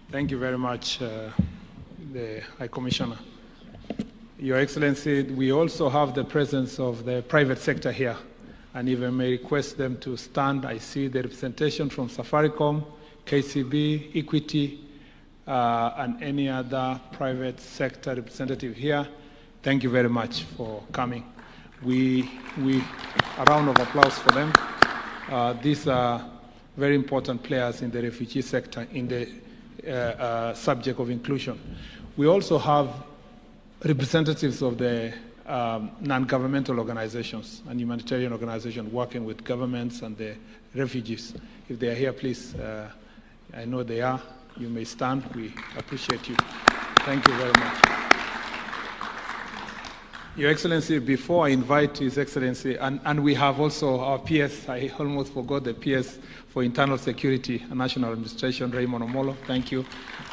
Thank you very much, the High Commissioner. Your Excellency, we also have the presence of the private sector here, and if I may request them to stand. I see the representation from Safaricom, KCB, Equity, and any other private sector representative here. Thank you very much for coming. A round of applause for them. These are very important players in the refugee sector in the subject of inclusion. We also have representatives of the non-governmental organizations and humanitarian organizations working with governments and the refugees. If they are here, please, I know they are. You may stand. We appreciate you. Thank you very much. Your Excellency, before I invite His Excellency, and we have also our PS, I almost forgot the PS for Internal Security and National Administration, Raymond Omolo, thank you,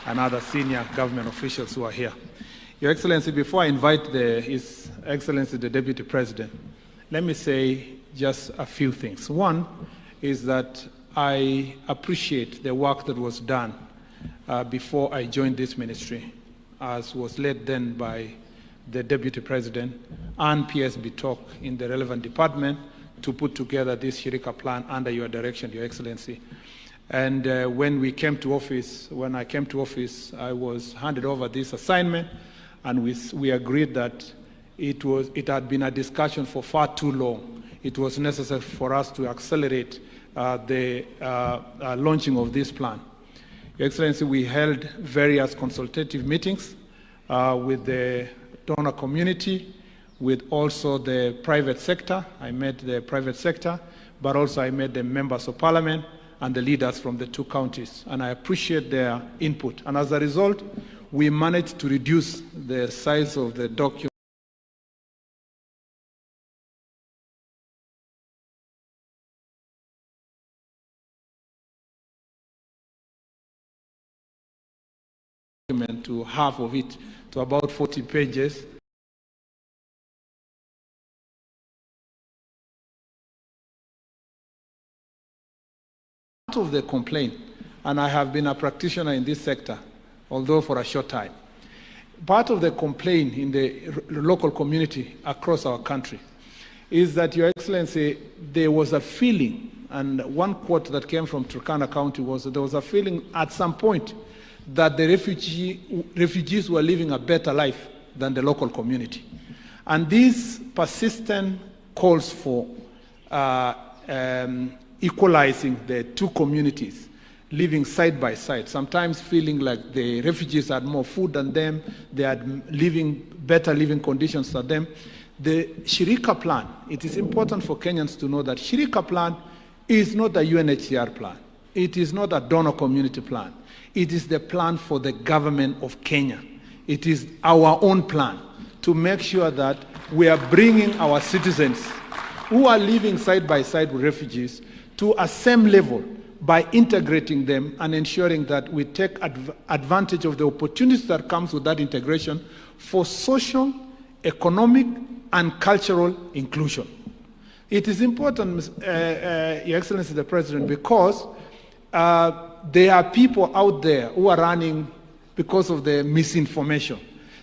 and other senior government officials who are here. Your Excellency, before I invite His Excellency, the Deputy President, let me say just a few things. One is that I appreciate the work that was done before I joined this ministry, as was led then by the Deputy President and PSB Talk in the relevant department to put together this Shirika plan under your direction, Your Excellency. And when I came to office, I was handed over this assignment, and we agreed that it had been a discussion for far too long. It was necessary for us to accelerate the launching of this plan. Your Excellency, we held various consultative meetings with the donor community, with also the private sector. I met the private sector, but also I met the members of parliament and the leaders from the two counties, and I appreciate their input. And as a result, we managed to reduce the size of the document to half of it, to about 40 pages. Part of the complaint, and I have been a practitioner in this sector, although for a short time, part of the complaint in the local community across our country is that, Your Excellency, there was a feeling, and one quote that came from Turkana County was that there was a feeling at some point that the refugees were living a better life than the local community. And these persistent calls for equalizing the two communities, living side by side, sometimes feeling like the refugees had more food than them, they had better living conditions than them. The Shirika plan, it is important for Kenyans to know that Shirika plan is not a UNHCR plan. It is not a donor community plan. It is the plan for the government of Kenya. It is our own plan to make sure that we are bringing our citizens who are living side by side with refugees to a same level by integrating them and ensuring that we take advantage of the opportunities that comes with that integration for social, economic, and cultural inclusion. It is important, Your Excellency the President, because there are people out there who are running because of the misinformation.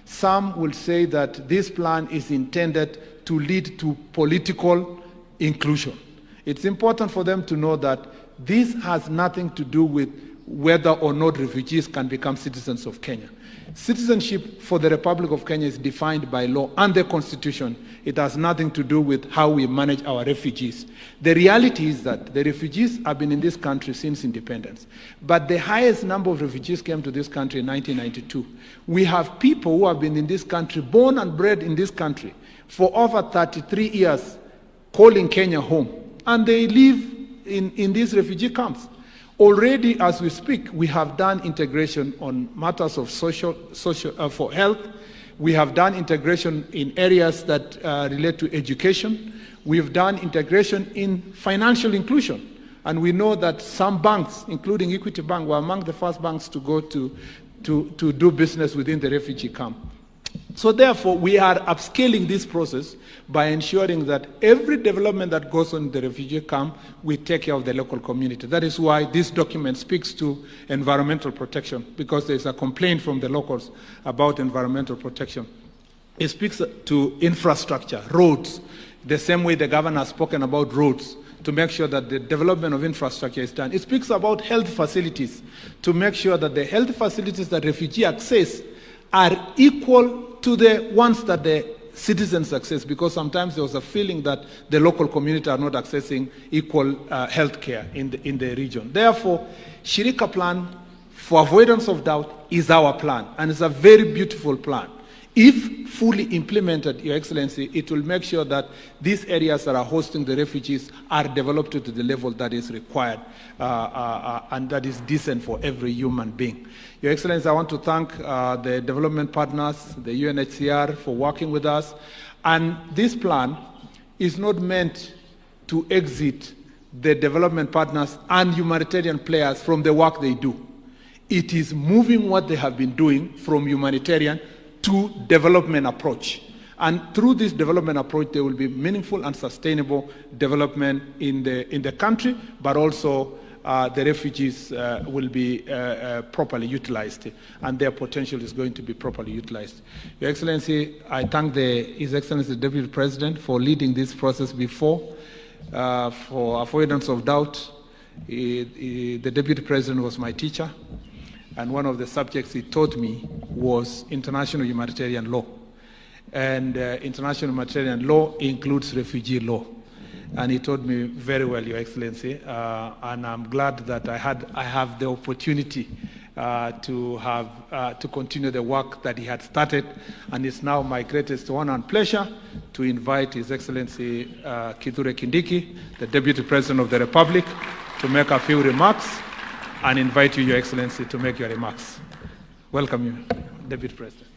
Some will say that this plan is intended to lead to political inclusion. It's important for them to know that this has nothing to do with whether or not refugees can become citizens of Kenya. Citizenship for the Republic of Kenya is defined by law and the Constitution. It has nothing to do with how we manage our refugees. The reality is that the refugees have been in this country since independence. But the highest number of refugees came to this country in 1992. We have people who have been in this country, born and bred in this country, for over 33 years, calling Kenya home. And they live in these refugee camps. Already, as we speak, we have done integration on matters of for health. We have done integration in areas that relate to education. We've done integration in financial inclusion. And we know that some banks, including Equity Bank, were among the first banks to go to do business within the refugee camp. So therefore, we are upscaling this process by ensuring that every development that goes on in the refugee camp, we take care of the local community. That is why this document speaks to environmental protection, because there's a complaint from the locals about environmental protection. It speaks to infrastructure, roads, the same way the governor has spoken about roads, to make sure that the development of infrastructure is done. It speaks about health facilities, to make sure that the health facilities that refugees access are equal to the ones that the citizens access, because sometimes there was a feeling that the local community are not accessing equal health care in the region. Therefore, Shirika plan, for avoidance of doubt, is our plan, and it's a very beautiful plan. If fully implemented, Your Excellency, it will make sure that these areas that are hosting the refugees are developed to the level that is required and that is decent for every human being. Your Excellency, I want to thank the development partners, the UNHCR, for working with us. And this plan is not meant to exit the development partners and humanitarian players from the work they do. It is moving what they have been doing from humanitarian to development approach. And through this development approach, there will be meaningful and sustainable development in the country, but also the refugees will be properly utilized, and their potential is going to be properly utilized. Your Excellency, I thank His Excellency the Deputy President for leading this process before. For avoidance of doubt, the Deputy President was my teacher, and one of the subjects he taught me was international humanitarian law. And international humanitarian law includes refugee law. And he taught me very well, Your Excellency, and I'm glad that I have the opportunity to continue the work that he had started, and it's now my greatest honor and pleasure to invite His Excellency Kithure Kindiki, the Deputy President of the Republic, to make a few remarks, and invite you, Your Excellency, to make your remarks. Welcome you, Deputy President.